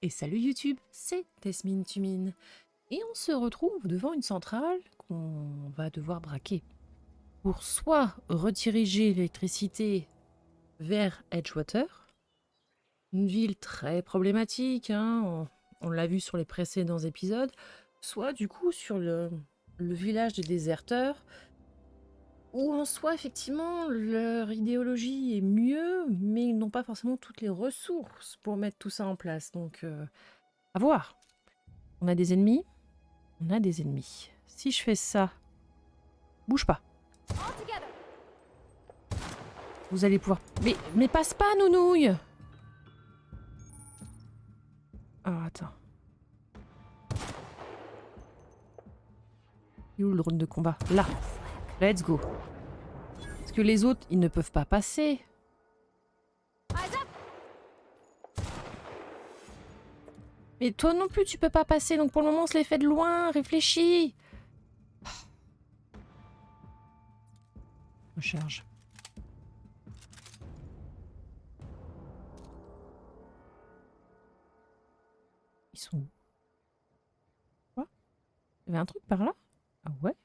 Et salut YouTube, c'est Tesmine Tumine. Et on se retrouve devant une centrale qu'on va devoir braquer. Pour soit rediriger l'électricité vers Edgewater, une ville très problématique, hein, on l'a vu sur les précédents épisodes, soit du coup sur le village des déserteurs, où en soi effectivement leur idéologie est mieux, mais ils n'ont pas forcément toutes les ressources pour mettre tout ça en place. Donc à voir. On a des ennemis. On a des ennemis. Si je fais ça... Bouge pas. Vous allez pouvoir... Mais passe pas, nounouille. Ah, attends. Il est où le drone de combat? Là. Let's go. Parce que les autres, ils ne peuvent pas passer. Mais toi non plus, tu peux pas passer. Donc pour le moment, on se les fait de loin. Réfléchis. Recharge. Ils sont où? Quoi? Il y avait un truc par là? Ah ouais?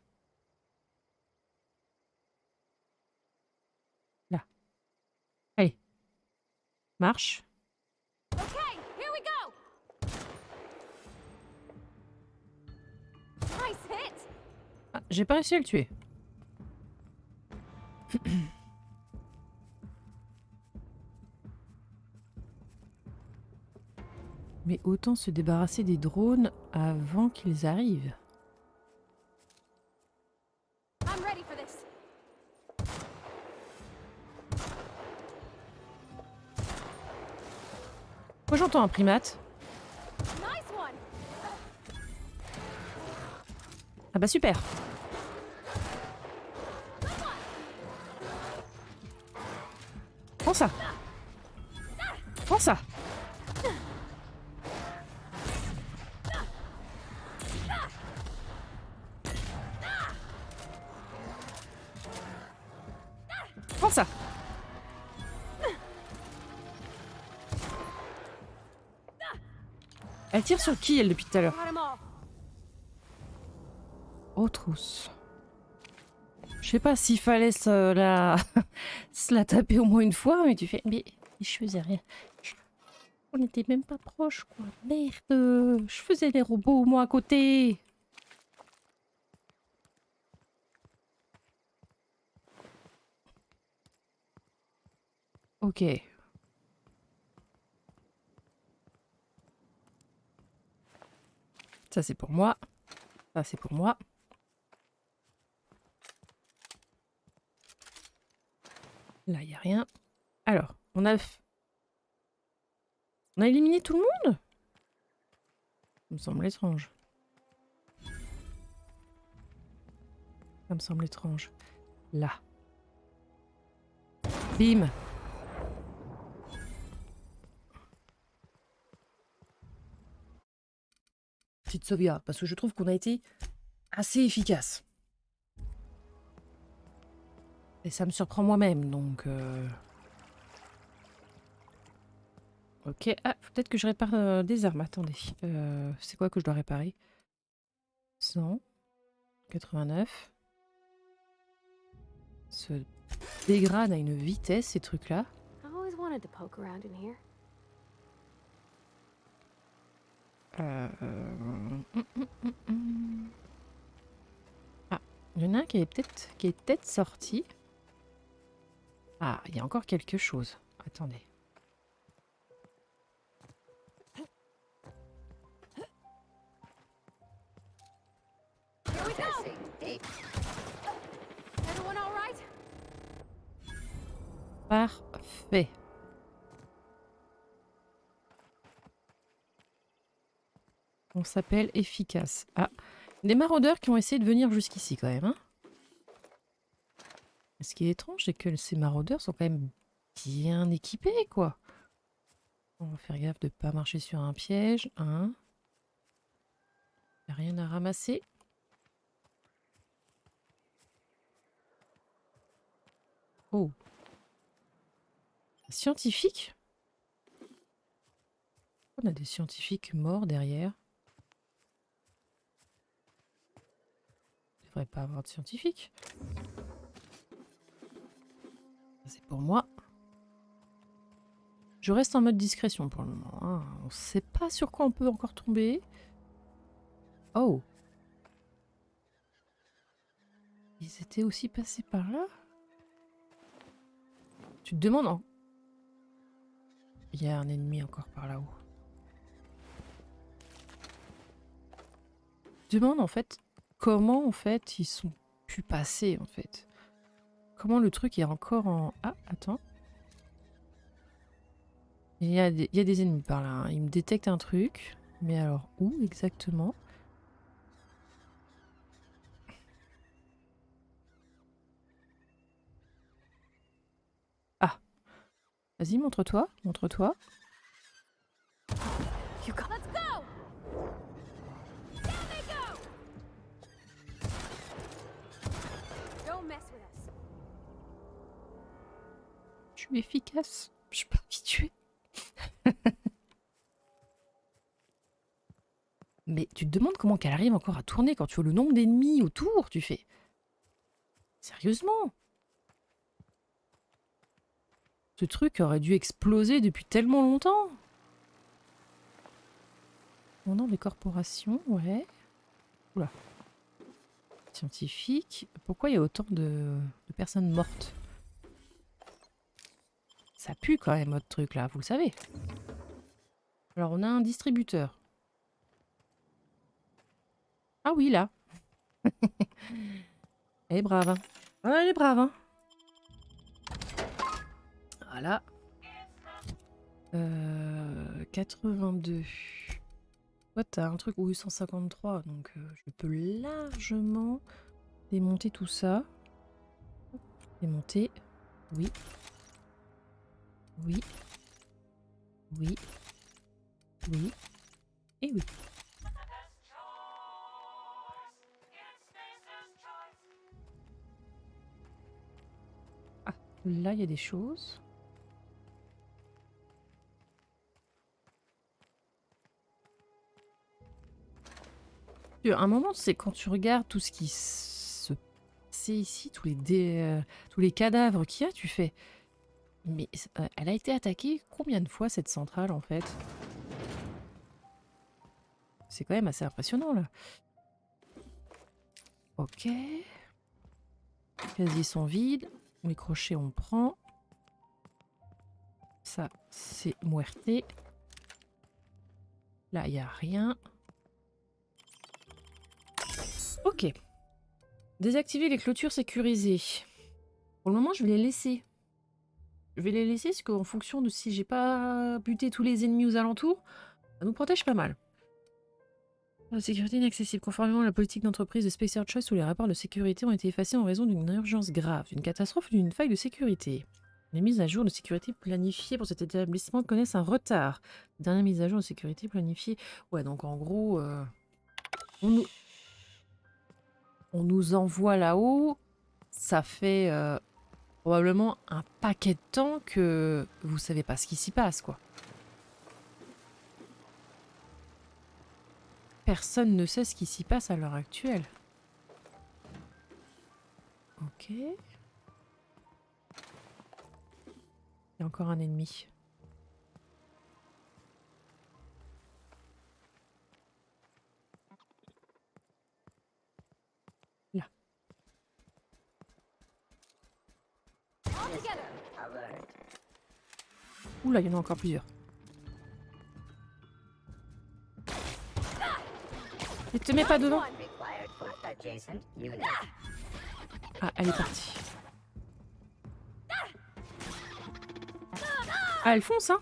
Là. Allez. Marche. Ah, j'ai pas réussi à le tuer. Mais autant se débarrasser des drones avant qu'ils arrivent. Moi j'entends un primate. Ah bah super. Prends ça. Prends ça. Prends ça. Elle tire sur qui, elle, depuis tout à l'heure? Oh, trousse. Je sais pas s'il fallait se la... se la taper au moins une fois, mais tu fais... Mais je faisais rien. On n'était même pas proches, quoi. Merde. Je faisais des robots, moi, à côté. Ok. Ça, c'est pour moi. Ça, c'est pour moi. Là, il n'y a rien. Alors, on a éliminé tout le monde? Ça me semble étrange. Ça me semble étrange. Là. Bim. Petite sauvegarde, parce que je trouve qu'on a été assez efficace. Et ça me surprend moi-même, donc... Ok, ah, peut-être que je répare des armes. Attendez, c'est quoi que je dois réparer? 100, 89. Se dégrade à une vitesse, ces trucs-là. Ah, il y en a un qui est peut-être sorti. Ah, il y a encore quelque chose. Attendez. Parfait. On s'appelle efficace. Ah, des maraudeurs qui ont essayé de venir jusqu'ici quand même. Hein. Ce qui est étrange, c'est que ces maraudeurs sont quand même bien équipés, quoi. On va faire gaffe de ne pas marcher sur un piège. Hein. Y a rien à ramasser. Oh. Scientifique? On a des scientifiques morts derrière. Il ne devrait pas avoir de scientifiques. C'est pour moi. Je reste en mode discrétion pour le moment. Hein. On ne sait pas sur quoi on peut encore tomber. Oh. Ils étaient aussi passés par là? Tu te demandes... En... Il y a un ennemi encore par là-haut. Tu te demandes en fait comment en fait ils sont pu passer en fait. Comment le truc est encore en... Ah, attends. Il y a des ennemis par là. Hein. Ils me détectent un truc. Mais alors, où exactement? Ah. Vas-y, montre-toi. Montre-toi. Je suis efficace. Je sais pas qui tu es. Mais tu te demandes comment qu'elle arrive encore à tourner quand tu vois le nombre d'ennemis autour, tu fais. Sérieusement? Ce truc aurait dû exploser depuis tellement longtemps. On a des corporations, ouais. Oula. Scientifique. Pourquoi il y a autant de personnes mortes? Ça pue quand même votre truc là, vous le savez. Alors on a un distributeur. Ah oui, là. Elle est brave. Hein. Ah, elle est brave. Hein. Voilà. 82. Toi, t'as un truc, oui, 153. Donc, je peux largement démonter tout ça. Démonter. Oui. Oui. Oui. Oui. Et oui. Ah, là, il y a des choses. À un moment, c'est quand tu regardes tout ce qui se passait ici, tous les cadavres qu'il y a, tu fais... Mais elle a été attaquée combien de fois, cette centrale, en fait? C'est quand même assez impressionnant, là. Ok. Casiers sont vides. Les crochets, on prend. Ça, c'est muerté. Là, il n'y a rien. Ok. Désactiver les clôtures sécurisées. Pour le moment, je vais les laisser. Je vais les laisser parce qu'en fonction de si j'ai pas buté tous les ennemis aux alentours, ça nous protège pas mal. La sécurité inaccessible. Conformément à la politique d'entreprise de Spacer Choice, tous les rapports de sécurité ont été effacés en raison d'une urgence grave, d'une catastrophe ou d'une faille de sécurité. Les mises à jour de sécurité planifiées pour cet établissement connaissent un retard. Dernière mise à jour de sécurité planifiée. Ouais, donc en gros, on nous envoie là-haut. Ça fait probablement un paquet de temps que vous savez pas ce qui s'y passe, quoi. Personne ne sait ce qui s'y passe à l'heure actuelle. Ok. Il y a encore un ennemi. Là. Oula, il y en a encore plusieurs. Ne te mets pas devant. Ah, elle est partie. Ah, elle fonce, hein.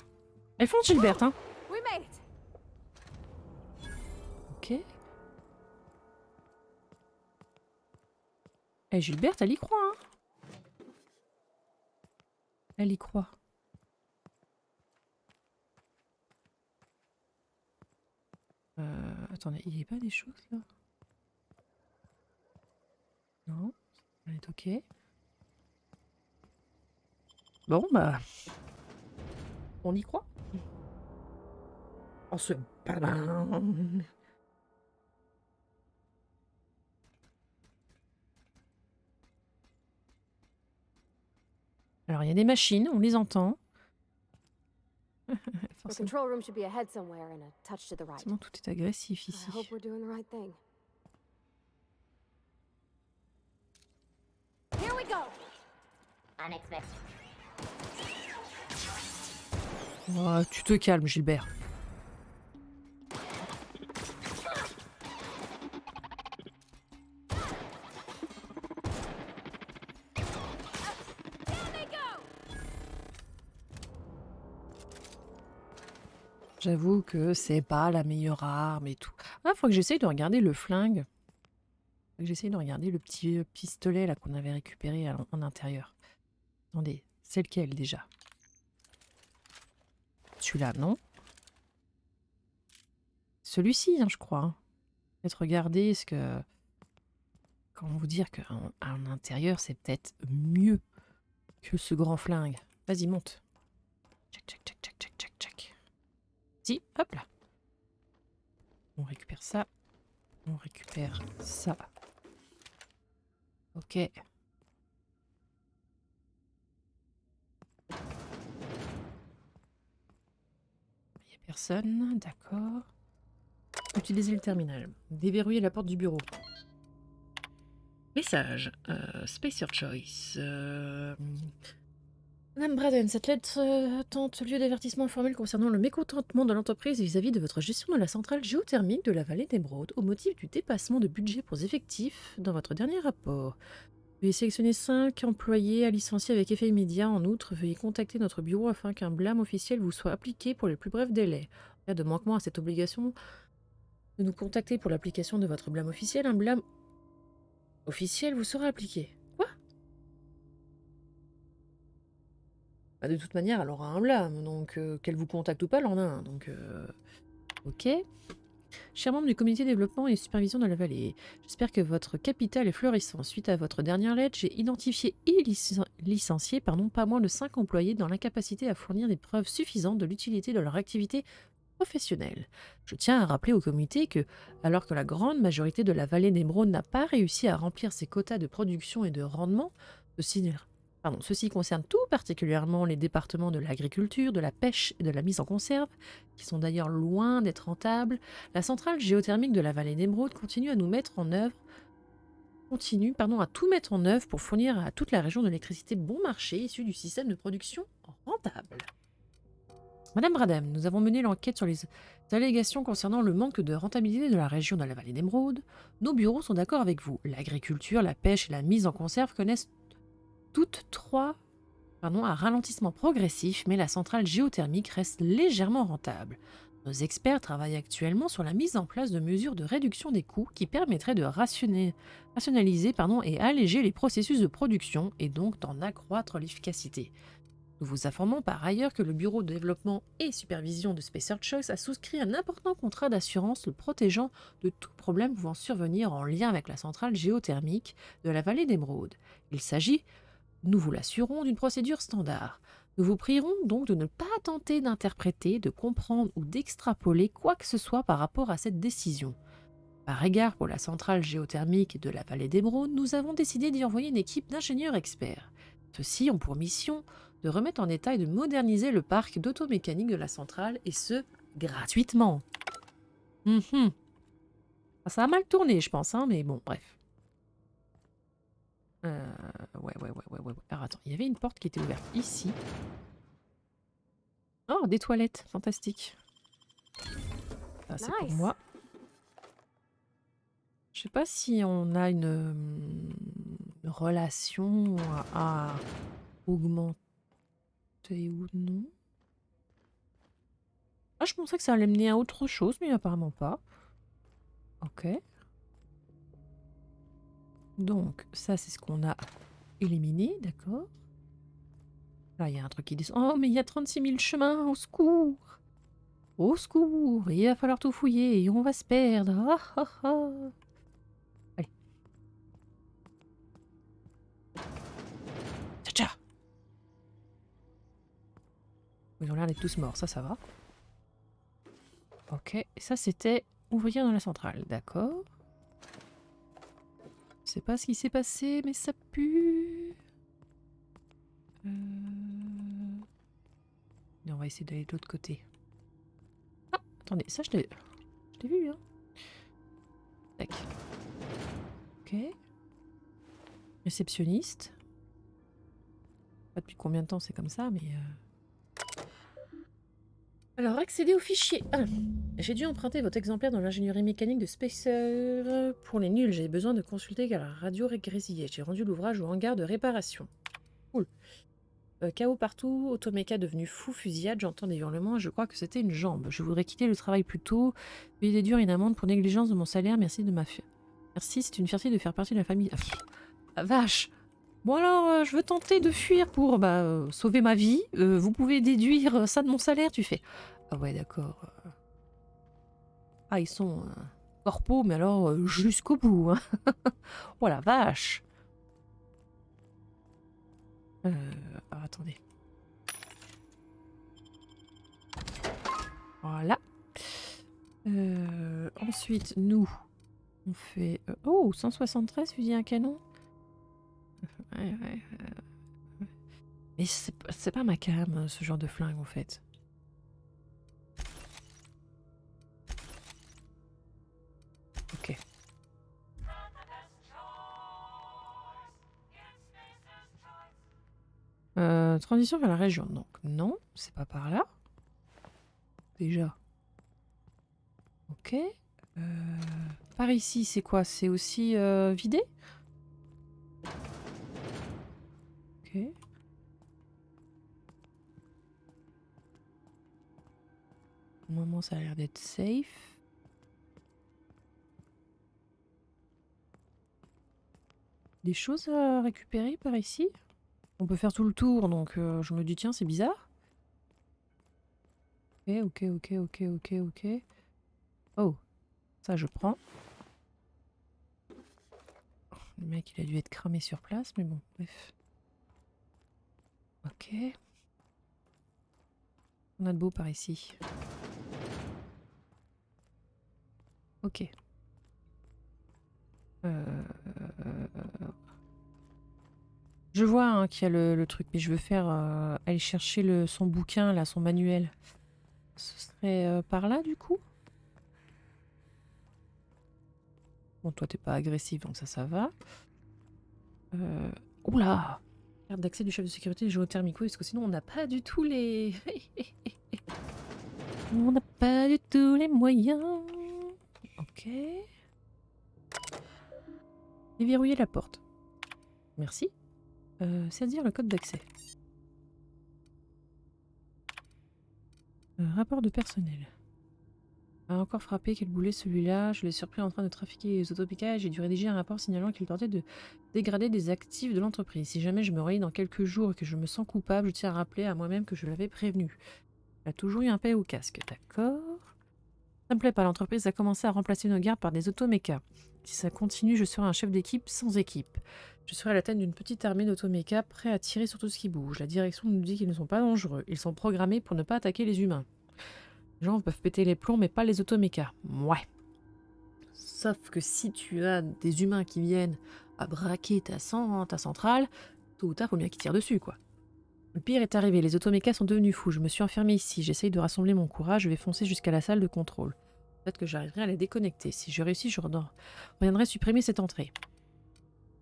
Elle fonce, Gilberte, hein. Ok. Eh, Gilberte, elle y croit, hein. Elle y croit. Attendez, il n'y a pas des choses, là? Non. Elle est ok. Bon, bah... On y croit. En se baladant. Alors, il y a des machines, on les entend. The Forcément, control room should be ahead somewhere and a touch to the right. tout est agressif I ici. hope we're doing the right thing. Here we go. Unexpected. Oh, tu te calmes, Gilbert. J'avoue que c'est pas la meilleure arme et tout. Ah, faut que j'essaye de regarder le flingue. Faut que j'essaye de regarder le petit pistolet là qu'on avait récupéré en intérieur. Attendez, c'est lequel déjà? Celui-là, non? Celui-ci, hein, je crois. Hein. Peut-être regarder ce que... Comment vous dire qu'en intérieur, c'est peut-être mieux que ce grand flingue. Vas-y, monte. Check, check, check, check, check, check, check. Si, hop là. On récupère ça. On récupère ça. Ok. Il n'y a personne, d'accord. Utilisez le terminal. Déverrouiller la porte du bureau. Message. Spacer Choice. Madame Braden, cette lettre tente lieu d'avertissement informel concernant le mécontentement de l'entreprise vis-à-vis de votre gestion de la centrale géothermique de la vallée d'Emeraude au motif du dépassement de budget pour effectifs dans votre dernier rapport. Veuillez sélectionner 5 employés à licencier avec effet immédiat. En outre, veuillez contacter notre bureau afin qu'un blâme officiel vous soit appliqué pour les plus brefs délais. En cas de manquement à cette obligation de nous contacter pour l'application de votre blâme officiel, un blâme officiel vous sera appliqué. Quoi? Bah, de toute manière, elle aura un blâme, donc qu'elle vous contacte ou pas, elle en a un. Donc, ok. Cher membre du comité développement et supervision de la vallée, j'espère que votre capital est florissant. Suite à votre dernière lettre, j'ai identifié et licencié pas moins de 5 employés dans l'incapacité à fournir des preuves suffisantes de l'utilité de leur activité professionnelle. Je tiens à rappeler au comité que, alors que la grande majorité de la vallée d'Emeraude n'a pas réussi à remplir ses quotas de production et de rendement, ceci concerne tout particulièrement les départements de l'agriculture, de la pêche et de la mise en conserve, qui sont d'ailleurs loin d'être rentables. La centrale géothermique de la vallée d'Emeraude continue à tout mettre en œuvre pour fournir à toute la région de l'électricité bon marché issue du système de production rentable. Madame Bradem, nous avons mené l'enquête sur les allégations concernant le manque de rentabilité de la région de la vallée d'Emeraude. Nos bureaux sont d'accord avec vous. L'agriculture, la pêche et la mise en conserve connaissent toutes trois un ralentissement progressif, mais la centrale géothermique reste légèrement rentable. Nos experts travaillent actuellement sur la mise en place de mesures de réduction des coûts qui permettraient de rationaliser et alléger les processus de production et donc d'en accroître l'efficacité. Nous vous informons par ailleurs que le Bureau de développement et supervision de Spacer Choice a souscrit un important contrat d'assurance le protégeant de tout problème pouvant survenir en lien avec la centrale géothermique de la vallée d'Emeraude. Il s'agit, nous vous l'assurons, d'une procédure standard. Nous vous prierons donc de ne pas tenter d'interpréter, de comprendre ou d'extrapoler quoi que ce soit par rapport à cette décision. Par égard pour la centrale géothermique de la vallée d'Emeraude, nous avons décidé d'y envoyer une équipe d'ingénieurs experts. Ceux-ci ont pour mission de remettre en état et de moderniser le parc d'automécanique de la centrale, et ce, gratuitement. Ça a mal tourné, je pense, hein, mais bon, bref. Ouais. Alors attends, il y avait une porte qui était ouverte ici. Oh, des toilettes, fantastique. Ça, c'est pour Nice. moi. Je sais pas si on a une relation à augmenter ou non. Ah, je pensais que ça allait mener à autre chose, mais apparemment pas. Ok. Donc, ça, c'est ce qu'on a éliminé, d'accord. Là, il y a un truc qui descend. Oh, mais il y a 36 000 chemins, au secours! Au secours! Il va falloir tout fouiller et on va se perdre. Ah, ah, ah. Allez. Tcha-tcha! Ils ont l'air d'être tous morts, ça va. Ok, et ça c'était ouvrier dans la centrale, d'accord. Je sais pas ce qui s'est passé, mais ça pue. Et on va essayer d'aller de l'autre côté. Ah, attendez, ça je l'ai vu, hein. Tac. Ok. Réceptionniste. Pas depuis combien de temps c'est comme ça, mais... Alors, accéder au fichier 1. J'ai dû emprunter votre exemplaire dans l'ingénierie mécanique de Spacer. Pour les nuls, j'ai besoin de consulter la radio régressiée. J'ai rendu l'ouvrage au hangar de réparation. Cool. Chaos partout, Automéca devenu fou, fusillade, j'entends des hurlements et je crois que c'était une jambe. Je voudrais quitter le travail plus tôt. Veuillez déduire une amende pour négligence de mon salaire. Merci de ma Merci, c'est une fierté de faire partie de la famille. Ah, vache. Bon alors, je veux tenter de fuir pour sauver ma vie. Vous pouvez déduire ça de mon salaire, tu fais. Ah ouais, d'accord. Ah, ils sont corpos, mais alors jusqu'au bout. Hein. Oh la vache. Alors, attendez. Voilà. Ensuite, nous, on fait... oh, 173 fusils à canon. Ouais. Mais c'est pas ma cam, ce genre de flingue, en fait. Ok. Transition vers la région. Donc, non, c'est pas par là. Déjà. Ok. Par ici, c'est quoi? C'est aussi vidé? Ok. Au moment, ça a l'air d'être safe. Des choses à récupérer par ici? On peut faire tout le tour, donc je me dis, tiens, c'est bizarre. Ok. Oh, ça je prends. Le mec, il a dû être cramé sur place, mais bon, bref. Ok. On a de beau par ici. Ok. Je vois hein, qu'il y a le truc, mais je veux faire aller chercher son bouquin, là, son manuel. Ce serait par là, du coup? Bon, toi, t'es pas agressif, donc ça va. Oula! Carte d'accès du chef de sécurité géothermico, parce que sinon, on n'a pas du tout les... On n'a pas du tout les moyens. Ok. Déverrouiller la porte. Merci. C'est-à-dire le code d'accès. Rapport de personnel. A encore frappé, quel boulet celui-là. Je l'ai surpris en train de trafiquer les autopicages. J'ai dû rédiger un rapport signalant qu'il tentait de dégrader des actifs de l'entreprise. Si jamais je me relis dans quelques jours et que je me sens coupable, je tiens à rappeler à moi-même que je l'avais prévenu. Il a toujours eu un paix au casque, d'accord. Ça me plaît pas, l'entreprise a commencé à remplacer nos gardes par des automécas. Si ça continue, je serai un chef d'équipe sans équipe. Je serai à la tête d'une petite armée d'automécas prêts à tirer sur tout ce qui bouge. La direction nous dit qu'ils ne sont pas dangereux. Ils sont programmés pour ne pas attaquer les humains. Les gens peuvent péter les plombs, mais pas les automécas. Ouais. Sauf que si tu as des humains qui viennent à braquer ta centrale, tôt ou tard, faut bien qu'ils tirent dessus, quoi. Le pire est arrivé, les automécas sont devenus fous. Je me suis enfermée ici, j'essaye de rassembler mon courage, je vais foncer jusqu'à la salle de contrôle. Peut-être que j'arriverai à les déconnecter. Si je réussis, je reviendrai supprimer cette entrée.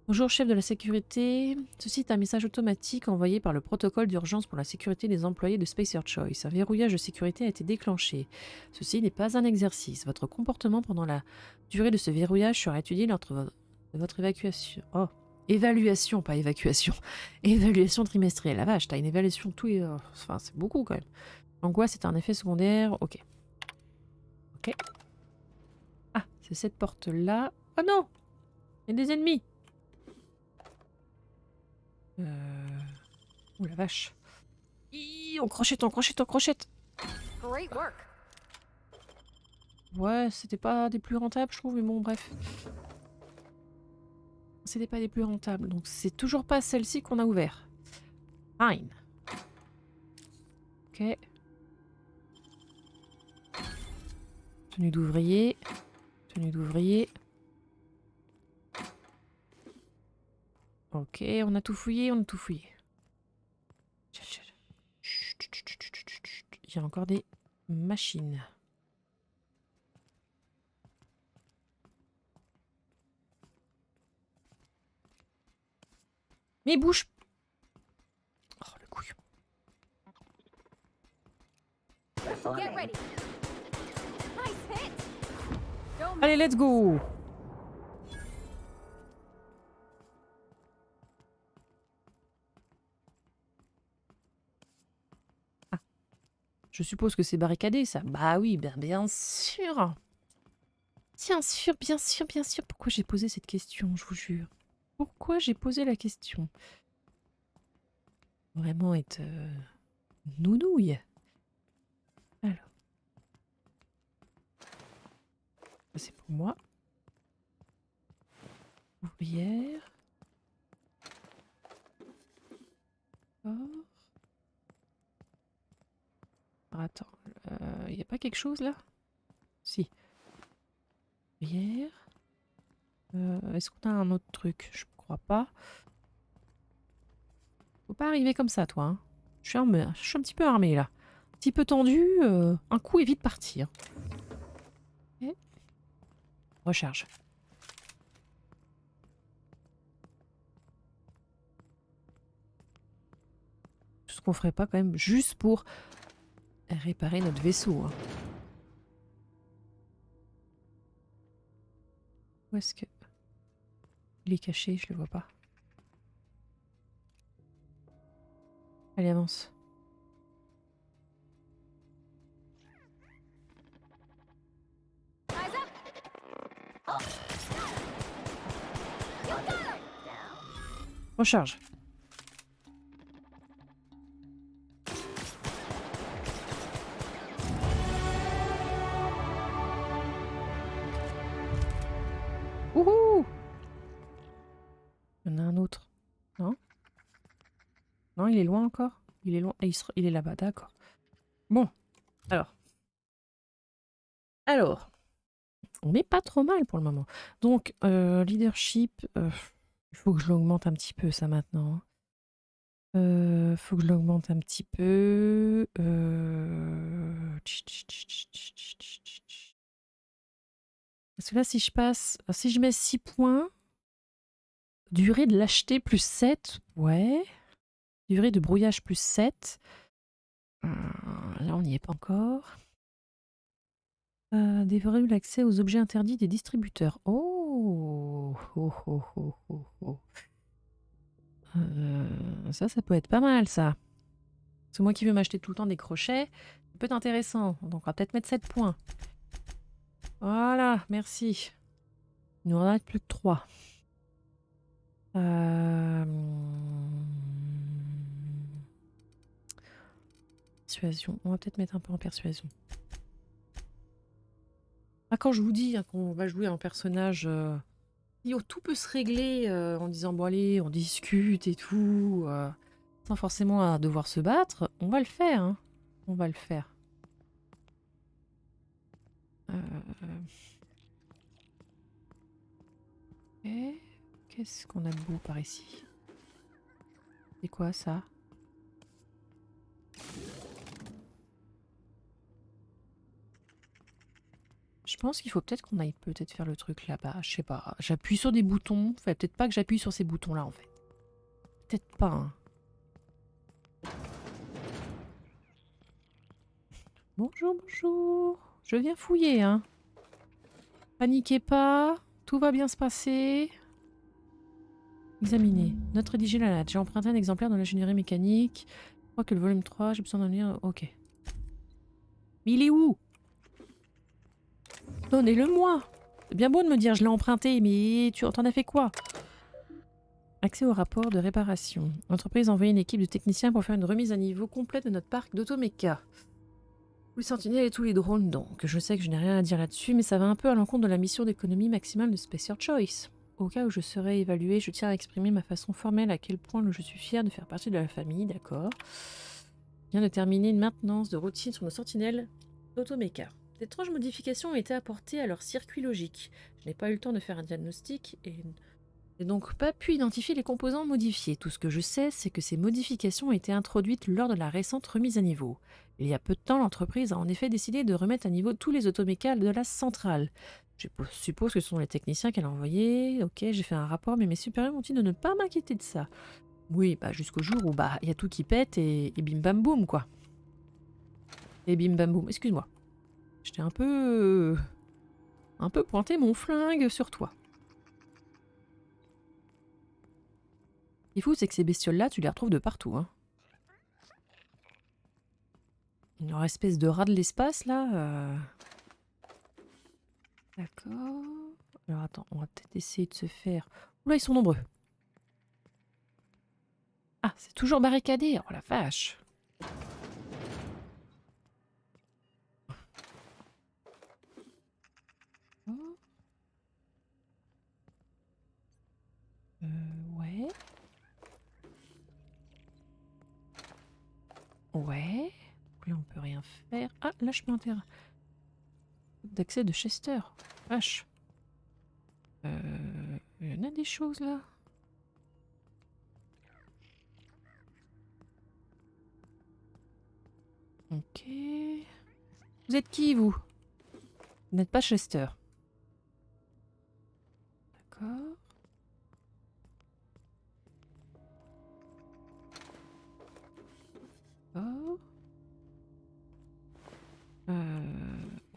Bonjour, chef de la sécurité. Ceci est un message automatique envoyé par le protocole d'urgence pour la sécurité des employés de Spacer Choice. Un verrouillage de sécurité a été déclenché. Ceci n'est pas un exercice. Votre comportement pendant la durée de ce verrouillage sera étudié lors de votre évacuation. Oh, évaluation, pas évacuation. Évaluation trimestrielle. La vache, t'as une évaluation tout et... Enfin, c'est beaucoup quand même. L'angoisse est un effet secondaire. Ok. Ok. Ah, c'est cette porte-là. Oh non! Il y a des ennemis! Oh la vache. On crochette. Great work. Ouais, c'était pas des plus rentables, je trouve, mais bon, bref. C'était pas des plus rentables, donc c'est toujours pas celle-ci qu'on a ouvert. Fine. Ok. Tenue d'ouvrier. Tenue d'ouvrier. Ok, on a tout fouillé, on a tout fouillé. Il y a encore des machines. Mais bouge. Oh le couillon. Get ready. Nice hit. Don't Allez, let's go. Ah. Je suppose que c'est barricadé, ça. Bah oui, bien sûr. Bien sûr, bien sûr, bien sûr. Pourquoi j'ai posé cette question, je vous jure. Pourquoi j'ai posé la question? Vraiment être nounouille. Alors. Ça, c'est pour moi. Ouvrière. D'accord. Alors, attends. Il n'y a pas quelque chose là? Si. Ouvrière. Est-ce qu'on a un autre truc? Je crois pas. Faut pas arriver comme ça, toi. Hein. Je suis un petit peu armée là. Un petit peu tendu. Un coup et vite partir. Okay. Recharge. Tout ce qu'on ferait pas quand même juste pour réparer notre vaisseau. Hein. Où est-ce que... Il est caché, je le vois pas. Allez, avance. eyes up. Recharge. Wouhou! Il y en a un autre. Non? Non, il est loin encore? Il est loin. Ah, il est là-bas, d'accord. Bon. Alors. On n'est pas trop mal pour le moment. Donc, leadership. Il faut que je l'augmente un petit peu, ça, maintenant. Faut que je l'augmente un petit peu. Parce que là, si je passe... Si je mets 6 points... Durée de lâcheté plus 7. Ouais. Durée de brouillage plus 7. Là, on n'y est pas encore. Déverrouiller l'accès aux objets interdits des distributeurs. Oh, oh, oh, oh, oh, oh. Ça peut être pas mal, ça. C'est moi qui veux m'acheter tout le temps des crochets. Ça peut être intéressant. Donc, on va peut-être mettre 7 points. Voilà, merci. Il nous en reste plus que 3. Persuasion. On va peut-être mettre un peu en persuasion. Ah, quand je vous dis hein, qu'on va jouer un personnage... tout peut se régler en disant bon allez, on discute et tout, sans forcément devoir se battre, on va le faire. Hein. On va le faire. Ok. Qu'est-ce qu'on a de beau par ici? C'est quoi ça? Je pense qu'il faut peut-être qu'on aille peut-être faire le truc là-bas. Je sais pas. J'appuie sur des boutons. Enfin, peut-être pas que j'appuie sur ces boutons-là en fait. Peut-être pas. Hein. Bonjour, bonjour. Je viens fouiller, hein. Paniquez pas. Tout va bien se passer. Examiner. Note rédigée la latte. J'ai emprunté un exemplaire dans l'ingénierie mécanique. Je crois que le volume 3, j'ai besoin d'en lire. Ok. Mais il est où? Donnez-le-moi. C'est bien beau de me dire je l'ai emprunté, mais tu t'en as fait quoi? Accès au rapport de réparation. L'entreprise a envoyé une équipe de techniciens pour faire une remise à niveau complète de notre parc d'automéca. Oui, Sentinelle et tous les drones donc. Je sais que je n'ai rien à dire là-dessus, mais ça va un peu à l'encontre de la mission d'économie maximale de Spacer Choice. Au cas où je serais évaluée, je tiens à exprimer ma façon formelle à quel point je suis fière de faire partie de la famille, d'accord. Je viens de terminer une maintenance de routine sur nos sentinelles d'automéca. D'étranges modifications ont été apportées à leur circuit logique. Je n'ai pas eu le temps de faire un diagnostic et n'ai donc pas pu identifier les composants modifiés. Tout ce que je sais, c'est que ces modifications ont été introduites lors de la récente remise à niveau. Il y a peu de temps, l'entreprise a en effet décidé de remettre à niveau tous les automécals de la centrale. Je suppose que ce sont les techniciens qu'elle a envoyés. Ok, j'ai fait un rapport, mais mes supérieurs m'ont dit de ne pas m'inquiéter de ça. Oui, bah jusqu'au jour où bah il y a tout qui pète et bim bam boum quoi. Et bim bam boum, excuse-moi. J'étais un peu pointé mon flingue sur toi. Ce qui est fou, c'est que ces bestioles-là, tu les retrouves de partout. Hein. Leur espèce de rat de l'espace, là. D'accord. Alors attends, on va peut-être essayer de se faire... Oula, ils sont nombreux. Ah, c'est toujours barricadé. Oh la vache. Oh. Ouais. Ouais. Là, on peut rien faire. Ah, là, je peux intégrer. D'accès de Chester. Vache. Il y en a des choses, là. Ok. Vous êtes qui, vous? Vous n'êtes pas Chester. D'accord. Oh.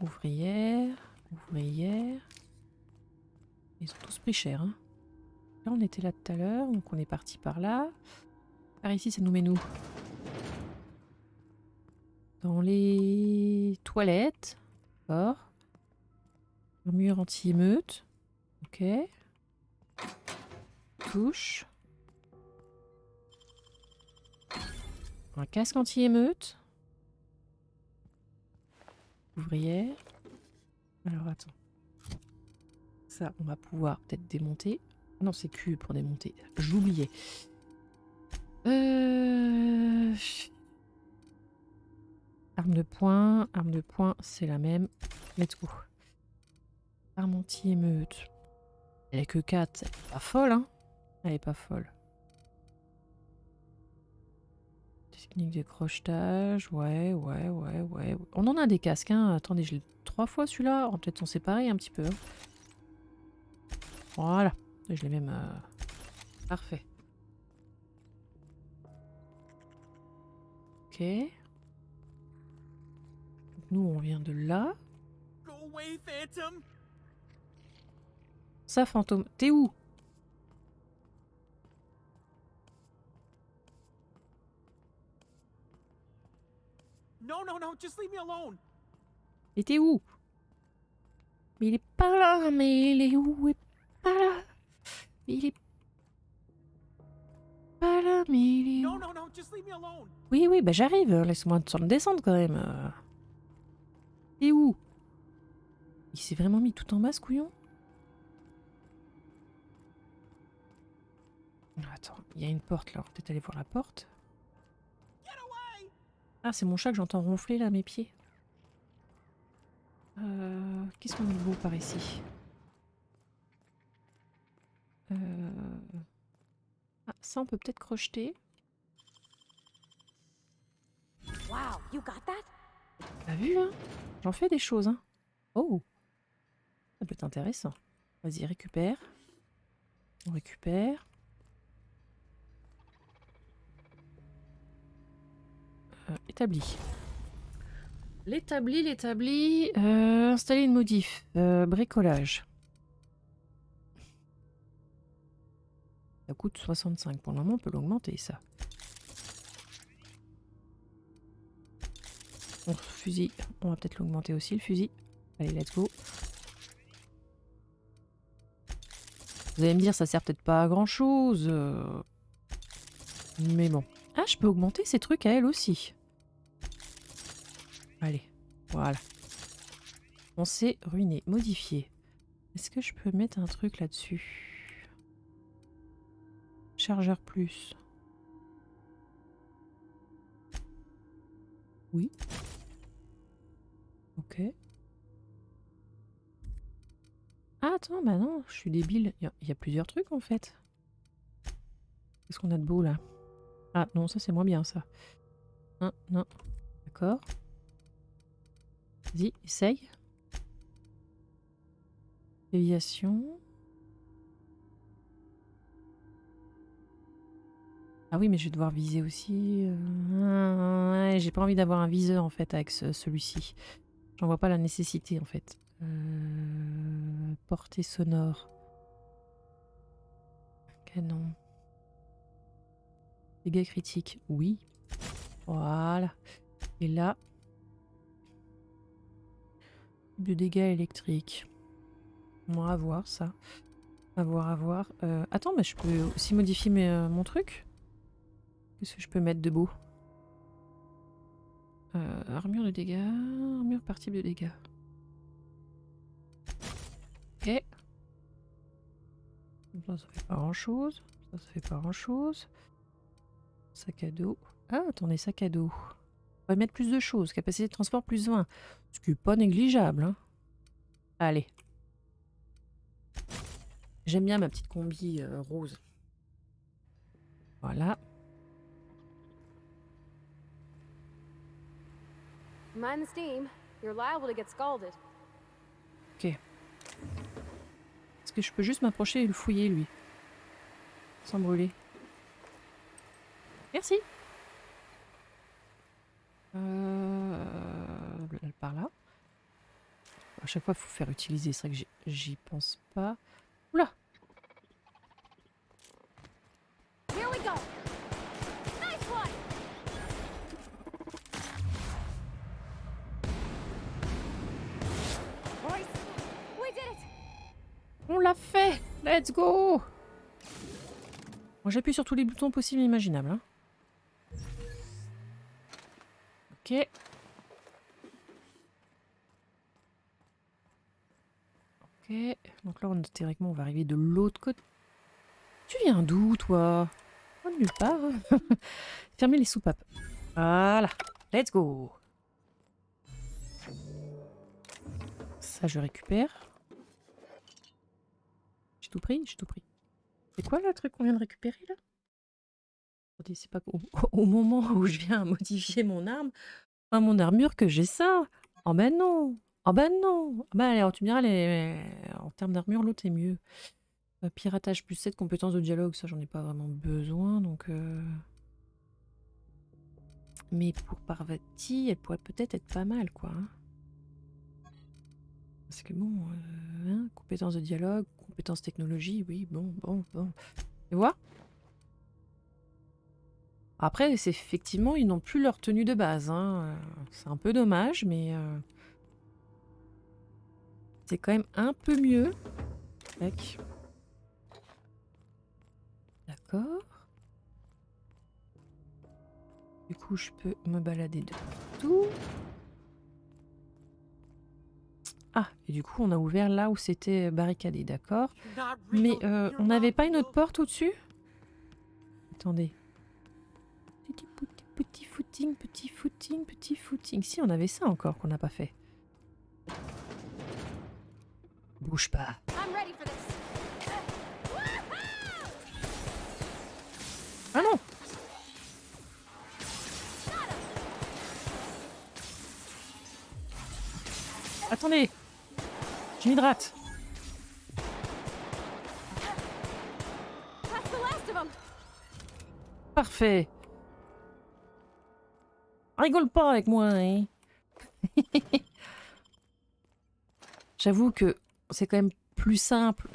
Ouvrière. Ouvrière. Ils ont tous pris cher. Hein. Là, on était là tout à l'heure, donc on est parti par là. Par ici, ça nous met nous. Dans les toilettes. D'accord. Mur anti-émeute. Ok. Touche. Un casque anti-émeute. Ouvrière. Alors attends. Ça, on va pouvoir peut-être démonter. Ah non, c'est Q pour démonter. J'oubliais. Arme de poing, c'est la même. Let's go. Arme anti-émeute. Elle est que 4. Elle est pas folle, hein. Elle est pas folle. Technique de crochetage. Ouais. On en a des casques, hein. Attendez, je l'ai 3 fois celui-là. On va peut-être s'en séparer un petit peu. Hein. Voilà. Je l'ai même... Parfait. Ok. Donc nous, on vient de là. Go away, Phantom! Ça, fantôme. T'es où? No, just leave me alone! Et t'es où? Mais il est pas là, mais il est où? Il est pas là. Il est pas là, mais il est où? No, just leave me alone! Oui, bah j'arrive. Laisse-moi me descendre quand même. T'es où? Il s'est vraiment mis tout en bas, ce couillon? Attends, il y a une porte là. On va peut-être aller voir la porte. Ah, c'est mon chat que j'entends ronfler là, à mes pieds. Qu'est-ce qu'on a de beau par ici? Ah, ça on peut peut-être crocheter. Wow, you got that? T'as vu hein? J'en fais des choses hein. Oh! Ça peut être intéressant. Vas-y, récupère. On récupère. Établi. L'établi. Installer une modif. Bricolage. Ça coûte 65. Pour le moment, on peut l'augmenter, ça. Bon, fusil. On va peut-être l'augmenter aussi, le fusil. Allez, let's go. Vous allez me dire, ça sert peut-être pas à grand-chose. Mais bon. Ah, je peux augmenter ces trucs à elle aussi. Allez, voilà. On s'est ruiné. Modifié. Est-ce que je peux mettre un truc là-dessus? Chargeur plus. Oui. Ok. Ah, attends, bah non, je suis débile. Il y a plusieurs trucs en fait. Qu'est-ce qu'on a de beau là? Ah non, ça c'est moins bien ça. Non, non. D'accord. Vas-y, essaye. Déviation. Ah oui, mais je vais devoir viser aussi. Ouais, j'ai pas envie d'avoir un viseur en fait avec celui-ci. J'en vois pas la nécessité en fait. Portée sonore. Canon. Dégâts critiques, oui. Voilà. Et là, de dégâts électriques. Bon, à voir ça. À voir, à voir. Attends, mais je peux aussi modifier mon truc. Qu'est-ce que je peux mettre de beau? Armure de dégâts. Armure par type de dégâts. Ok. Ça fait pas grand chose. Ça fait pas grand chose. Sac à dos. Ah, attendez, sac à dos. On va mettre plus de choses. Capacité de transport plus 20. Ce qui est pas négligeable. Hein. Allez. J'aime bien ma petite combi rose. Voilà. Mind the steam. You're liable to get scalded. Ok. Est-ce que je peux juste m'approcher et le fouiller, lui? Sans brûler. Merci. Par là. À chaque fois, il faut faire utiliser. C'est vrai que j'y pense pas. Oula! Here we go. Nice one. Boys, we did it. On l'a fait! Let's go! Bon, j'appuie sur tous les boutons possibles et imaginables. Hein. Ok. Ok. Donc là, théoriquement, on va arriver de l'autre côté. Tu viens d'où, toi? Oh, de nulle part. Fermez les soupapes. Voilà. Let's go! Ça, je récupère. J'ai tout pris? J'ai tout pris. C'est quoi, là, le truc qu'on vient de récupérer, là? Attendez, c'est pas au moment où je viens modifier mon arme, enfin, mon armure, que j'ai ça. Oh ben non! Oh ben non! Ah ben alors, tu me diras, en termes d'armure, l'autre est mieux. Piratage plus 7, compétences de dialogue, ça, j'en ai pas vraiment besoin, donc... Mais pour Parvati, elle pourrait peut-être être pas mal, quoi. Hein. Parce que bon, hein, compétences de dialogue, compétences technologie, oui, bon. Tu vois? Après, c'est effectivement, ils n'ont plus leur tenue de base. Hein. C'est un peu dommage, mais c'est quand même un peu mieux. Tac. D'accord. Du coup, je peux me balader de partout. Ah, et du coup, on a ouvert là où c'était barricadé, d'accord. Not Mais real. on n'avait pas une autre porte au-dessus? Attendez. Petit footing. Si, on avait ça encore qu'on n'a pas fait. Bouge pas. I'm ready for this. Ah non! Attendez! Je m'hydrate. That's the last of them. Parfait. Rigole pas avec moi, hein. J'avoue que c'est quand même plus simple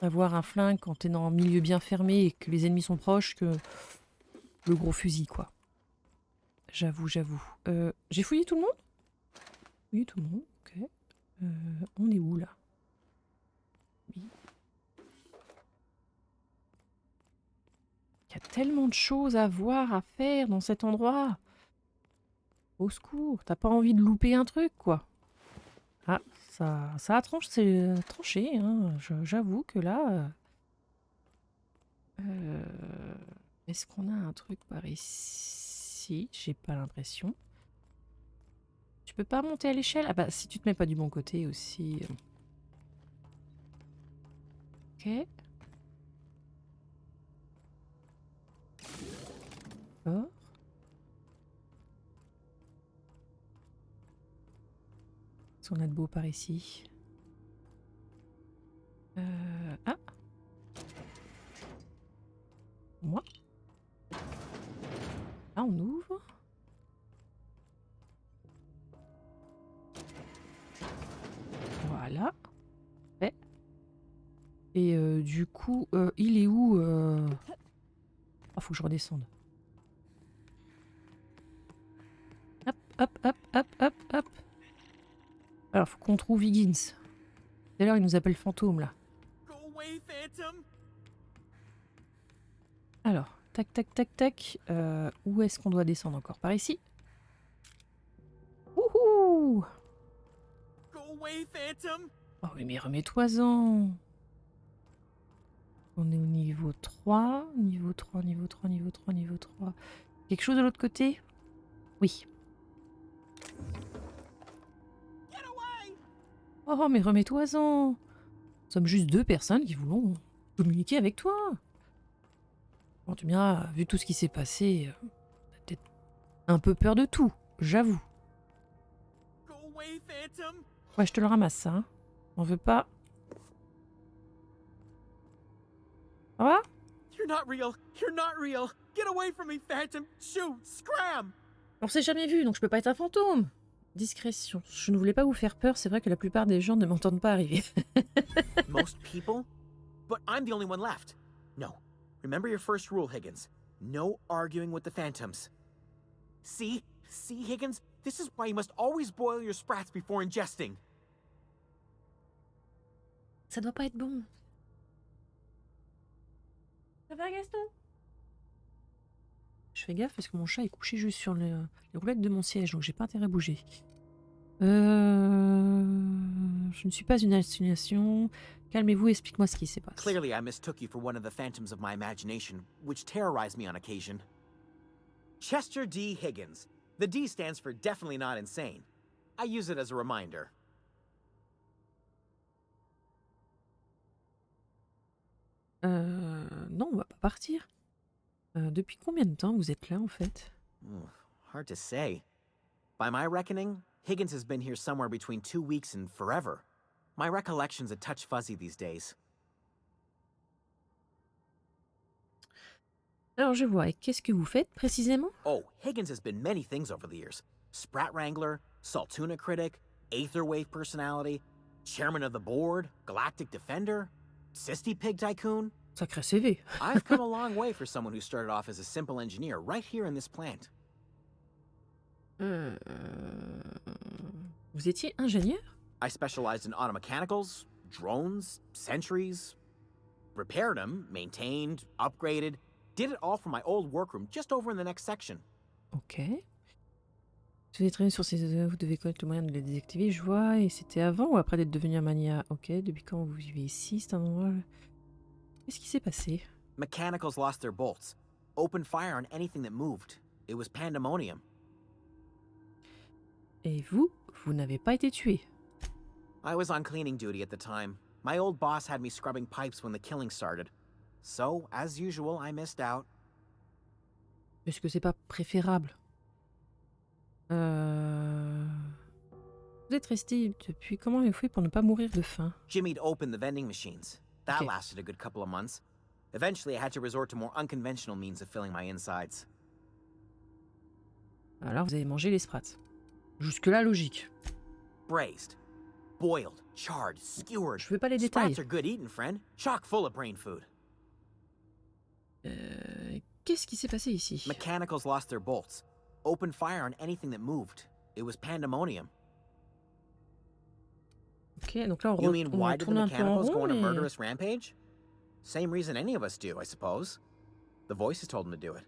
d'avoir un flingue quand t'es dans un milieu bien fermé et que les ennemis sont proches que le gros fusil, quoi. J'avoue. J'ai fouillé tout le monde? Oui, tout le monde, ok. On est où, là? Oui. Il y a tellement de choses à voir, à faire dans cet endroit. Au secours, t'as pas envie de louper un truc, quoi. Ah, ça a tranché, hein. J'avoue que là... est-ce qu'on a un truc par ici? J'ai pas l'impression. Tu peux pas monter à l'échelle? Ah bah, si tu te mets pas du bon côté aussi... Ok. D'accord. Qu'est-ce qu'on a de beau par ici? Ah, moi. Là, on ouvre. Voilà. Ouais. Et du coup, il est où Ah, faut que je redescende. Hop, hop, hop, hop, hop, hop. Alors, faut qu'on trouve Higgins. Tout à l'heure, il nous appelle fantôme, là. Go away, Phantom! Alors, tac, tac, tac, tac. Où est-ce qu'on doit descendre encore? Par ici? Wouhou! Go away, Phantom! Oh oui, mais remets-toi-en! On est au niveau 3. Niveau 3, niveau 3, niveau 3, niveau 3. Quelque chose de l'autre côté? Oui. Get away! Oh, mais remets-toi-en! Nous sommes juste deux personnes qui voulons communiquer avec toi. Bon, tu me diras, vu tout ce qui s'est passé, t'as peut-être un peu peur de tout, j'avoue. Go away, Phantom! Ouais, je te le ramasse, ça. Hein. On veut pas. Ça va? You're not real! You're not real! Get away from me, Phantom! Shoot! Scram! On s'est jamais vu, donc je peux pas être un fantôme. Discrétion. Je ne voulais pas vous faire peur, c'est vrai que la plupart des gens ne m'entendent pas arriver. Most people? But I'm the only one left. No. Remember your first rule, Higgins. No arguing with the Phantoms. See? See, Higgins? This is why you must always boil your sprats before ingesting. Ça doit pas être bon. Ça va, Gaston? Je fais gaffe parce que mon chat est couché juste sur les roulettes de mon siège, donc j'ai pas intérêt à bouger. Je ne suis pas une hallucination. Calmez-vous, explique-moi ce qui s'est passé. Clearly, I mistook you for one of the phantoms of my imagination, which terrorized me on occasion. Chester D. Higgins. The D stands for definitely not insane. I use it as a reminder. Non, on va pas partir. Depuis combien de temps vous êtes là, en fait? Hard to say. By my reckoning, Higgins has been here somewhere between 2 weeks and forever. My recollection's a touch fuzzy these days. Alors, je vois. Et qu'est-ce que vous faites, précisément? Oh, Higgins has been many things over the years. Sprat Wrangler, Saltuna Critic, Aetherwave Personality, Chairman of the Board, Galactic Defender, Sisty Pig Tycoon. Sacré CV. I've come a long way for someone who started off as a simple engineer right here in this plant. Vous étiez ingénieur? I specialized in automechanicals, drones, sentries, repaired them, maintained, upgraded, did it all from my old workroom just over in the next section. Ok. Vous avez travaillé sur ces œuvres, vous devez connaître le moyen de les désactiver, je vois. Et c'était avant ou après d'être devenu un mania? Ok, depuis quand vous vivez ici, c'est un endroit... Qu'est-ce qui s'est passé? Mechanicals lost their bolts. Opened fire on anything that moved. It was pandemonium. Et vous, vous n'avez pas été tué. I was on cleaning duty at the time. My old boss had me scrubbing pipes when the killing started. So, as usual, I missed out. Est-ce que c'est pas préférable? Vous êtes resté depuis... Comment il fait pour ne pas mourir de faim? Jimmy'd opened the vending machines. That Okay. lasted a good couple of months. Eventually, I had to resort to more unconventional means of filling my insides. Alors vous avez mangé les sprats. Jusque-là, logique. Braised, boiled, charred, skewered. Je veux pas les détails. Sprats are good eating, friend. Chock full of brain food. Qu'est-ce qui s'est passé ici? Mechanicals lost their bolts. Opened fire on anything that moved. It was pandemonium. Ok, donc là on, You mean on why did the tourne un peu en mechanicals go rond, on a mais... murderous rampage? Same reason any of us do, I suppose. The voices told them to do it.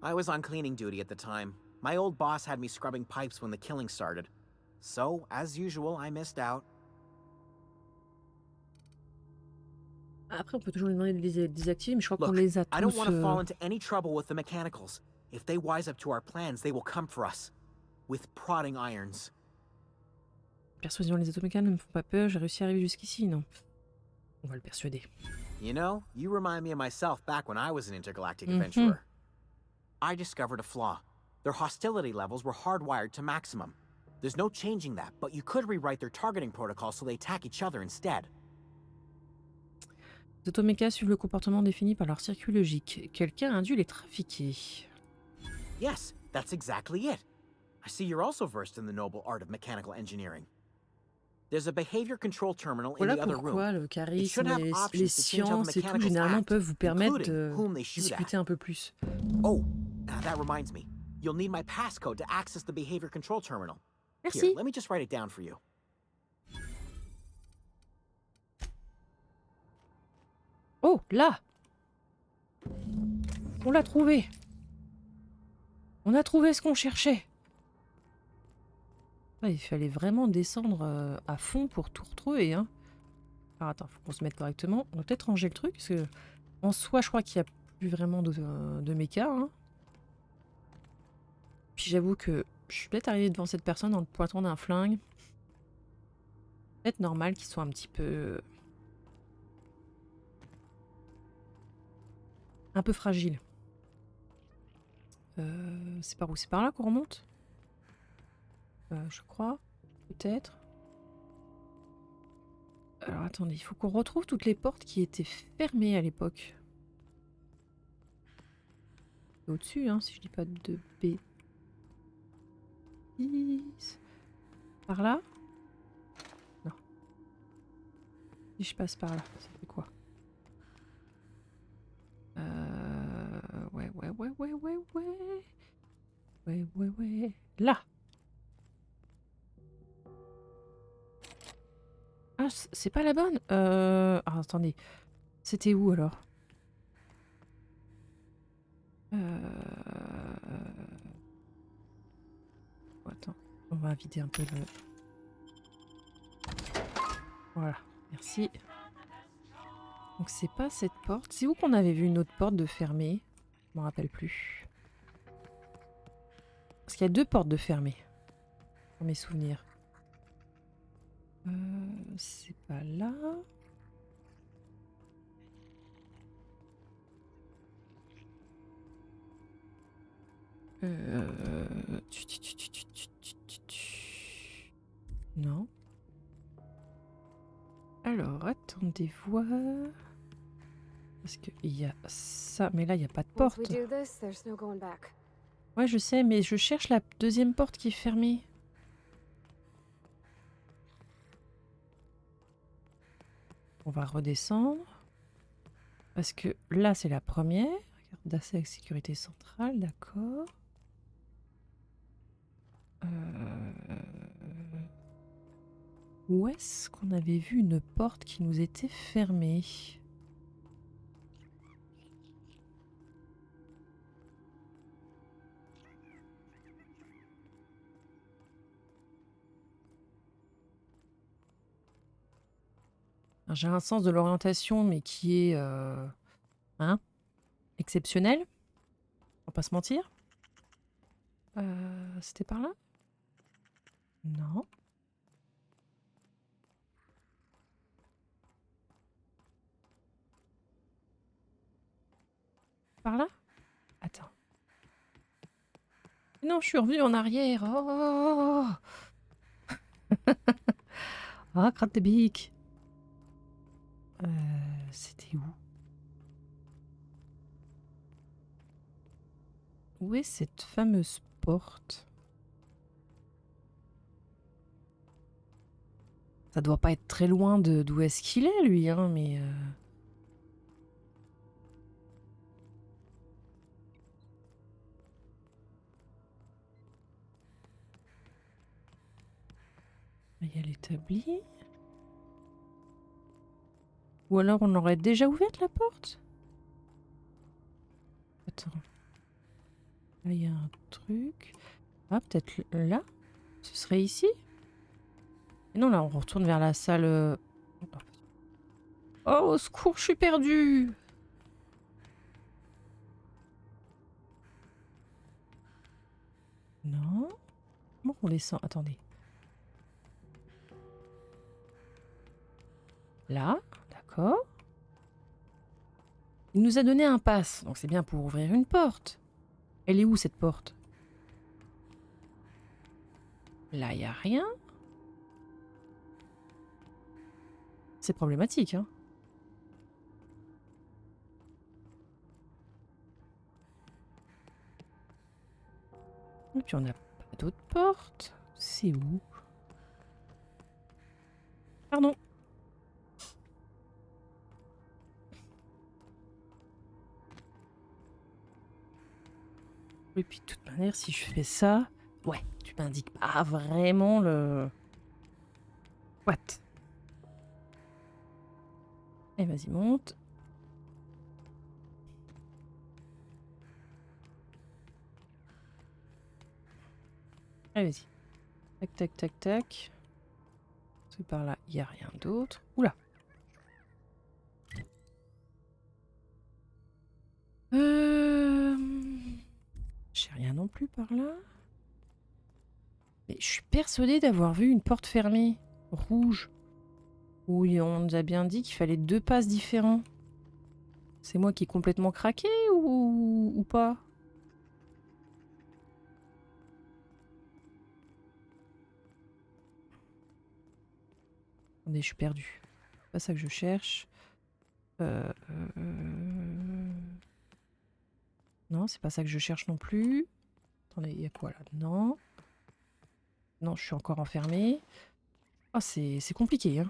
I was on cleaning duty at the time. My old boss had me scrubbing pipes when the killing started. So, as usual, I missed out. Après on peut toujours lui demander de les désactiver, mais je crois qu'on Look, les a I don't tous... want to fall into any trouble with the mechanicals. If they wise up to our plans, they will come for us. With prodding irons. Persuasion, les automécanes ne me font pas peur, j'ai réussi à arriver jusqu'ici, non? On va le persuader. You know, you remind me of myself back when I was an intergalactic Mhm. adventurer. I discovered a flaw. Their hostility levels were hardwired to maximum. There's no changing that, but you could rewrite their targeting protocol so they attack each other instead. Les automechas suivent le comportement défini par leur circuit logique. Quelqu'un a dû les trafiquer. Yes, that's exactly it. I see you're also versed in the noble art of mechanical engineering. There's a behavior control terminal in Voilà the other room. pourquoi le It charisme should have et les options to change how the sciences et tout, mechanicals généralement, act, peuvent vous permettre including de whom they shoot at. discuter un peu plus. Oh, that reminds me. You'll need my passcode to access the behavior control terminal. Merci. Here, let me just write it down for you. Oh, là! On l'a trouvé. On a trouvé ce qu'on cherchait. Ah, il fallait vraiment descendre à fond pour tout retrouver, hein. Alors attends, faut qu'on se mette correctement. On va peut-être ranger le truc, parce que en soi, je crois qu'il n'y a plus vraiment de méca, hein. Puis j'avoue que je suis peut-être arrivée devant cette personne en le pointant d'un flingue. Peut-être normal qu'il soit un petit peu... un peu fragile. C'est par où? C'est par là qu'on remonte? Je crois. Peut-être. Alors attendez, il faut qu'on retrouve toutes les portes qui étaient fermées à l'époque. Au-dessus, hein, si je dis pas de bêtises. Par là? Non. Si je passe par là, ça fait quoi? Ouais. Ouais. Là! Ah, c'est pas la bonne? Ah, attendez. C'était où alors? Attends, on va vider un peu le... Voilà, merci. Donc c'est pas cette porte. C'est où qu'on avait vu une autre porte de fermée? Je m'en rappelle plus. Parce qu'il y a deux portes de fermée. Dans mes souvenirs. C'est pas là. Non. Alors, attendez voir. Parce qu'il y a ça, mais là, il n'y a pas de Once porte. we do this, there's no going back. Ouais, je sais, mais je cherche la deuxième porte qui est fermée. On va redescendre. Parce que là, c'est la première. Regarde, d'accès avec sécurité centrale, d'accord. Où est-ce qu'on avait vu une porte qui nous était fermée? J'ai un sens de l'orientation, mais qui est hein, exceptionnel. On va pas se mentir. C'était par là? Non. Par là? Attends. Non, je suis revenue en arrière. Oh, ah, gratte de bique. C'était où? Où est cette fameuse porte? Ça doit pas être très loin d'où est-ce qu'il est, lui, hein, mais... Il y a l'établi. Ou alors on aurait déjà ouvert la porte? Attends. Là, il y a un truc. Ah, peut-être là? Ce serait ici? Et non, là, on retourne vers la salle... Oh, au secours, je suis perdue! Non? Comment on descend? Attendez. Là? D'accord. D'accord. Il nous a donné un pass, donc c'est bien pour ouvrir une porte. Elle est où cette porte? Là, il n'y a rien. C'est problématique, hein. Et puis on n'a pas d'autres portes. C'est où? Pardon. Et puis de toute manière, si je fais ça... Ouais, tu m'indiques pas vraiment le... What? Et vas-y, monte. Allez, vas-y. Tac, tac, tac, tac. Parce que par là, il n'y a rien d'autre. Oula. J'ai rien non plus par là. Mais je suis persuadée d'avoir vu une porte fermée, rouge. Où on nous a bien dit qu'il fallait 2 passes différents. C'est moi qui ai complètement craqué ou pas? Attendez, je suis perdue. C'est pas ça que je cherche. Non, c'est pas ça que je cherche non plus. Attendez, il y a quoi là? Non. Non, je suis encore enfermée. Ah, c'est compliqué, hein.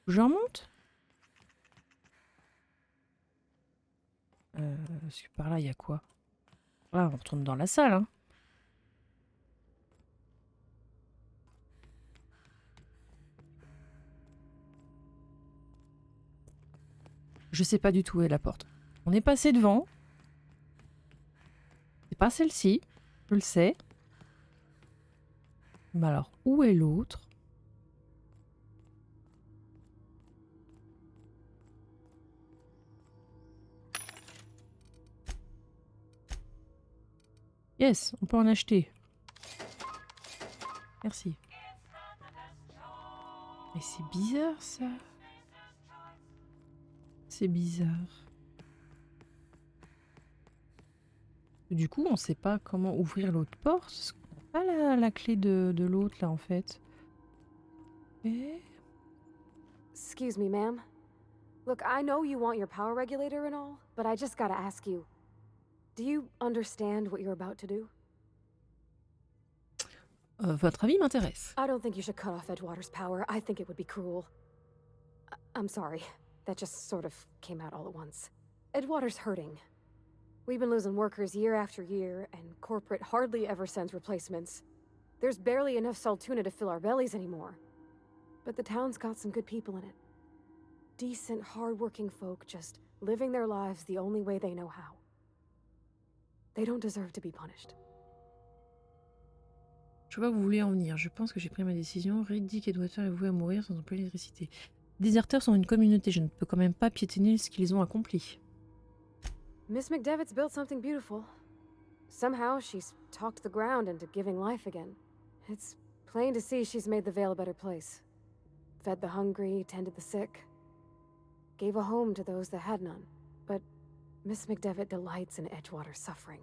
Je remonte? Parce que par là, il y a quoi? Ah, on retourne dans la salle, hein. Je sais pas du tout où est la porte. On est passé devant. C'est pas celle-ci. Je le sais. Mais alors, où est l'autre? Yes, on peut en acheter. Merci. Mais c'est bizarre, ça. C'est bizarre. Du coup, on sait pas comment ouvrir l'autre porte. Parce qu'on n'a pas la clé de l'autre, là, en fait. Et... Excuse me, ma'am. Look, I know you want your power regulator and all, but I just gotta ask you. Do you understand what you're about to do? votre avis m'intéresse. I don't think you should cut off Edgewater's power. I think it would be cruel. I'm sorry. That just sort of came out all at once. Edgewater's hurting. We've been losing workers year after year, and corporate hardly ever sends replacements. There's barely enough Saltuna to fill our bellies anymore. But the town's got some good people in it. Decent, hard-working folk just living their lives the only way they know how. They don't deserve to be punished. Je vois où vous voulez en venir. Je pense que j'ai pris ma décision. Reddick et Edgewater est voué à mourir sans employer l'électricité. Les déserteurs sont une communauté. Je ne peux quand même pas piétiner ce qu'ils ont accompli. Miss McDevitt's built something beautiful. Somehow she's talked the ground into giving life again. It's plain to see she's made the Vale a better place. Fed the hungry, tended the sick. Gave a home to those that had none. But Miss McDevitt delights in Edgewater's suffering.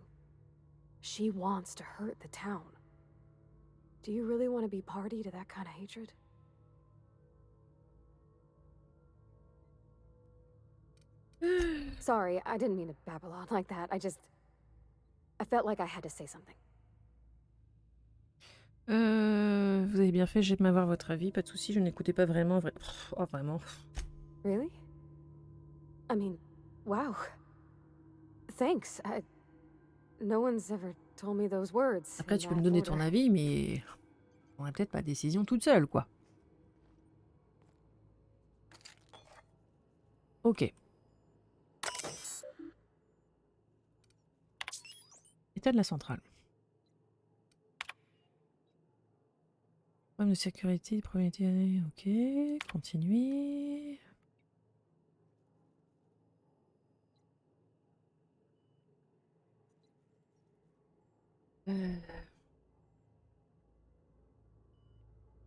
She wants to hurt the town. Do you really want to be party to that kind of hatred? Sorry, I didn't mean to babble on like that. I felt like I had to say something. Vous avez bien fait, j'aime avoir votre avis, pas de souci, je n'écoutais pas vraiment. Oh, vraiment. Really? I mean, wow. Thanks. No one's ever told me those words. Après, in tu peux me that donner ton order. avis, mais on a peut-être pas de décision toute seule, quoi. Ok. État de la centrale. Problème de sécurité, première... Ok, continuer.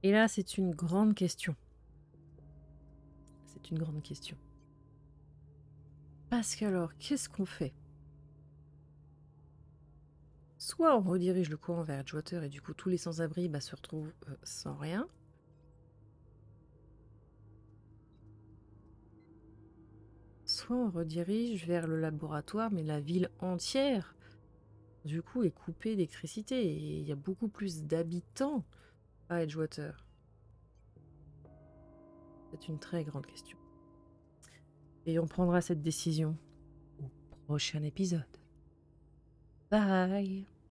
Et là, c'est une grande question. C'est une grande question. Parce qu'alors, qu'est-ce qu'on fait? Soit on redirige le courant vers Edgewater et du coup tous les sans-abri se retrouvent sans rien. Soit on redirige vers le laboratoire, mais la ville entière, du coup, est coupée d'électricité et il y a beaucoup plus d'habitants à Edgewater. C'est une très grande question. Et on prendra cette décision au prochain épisode. Bye!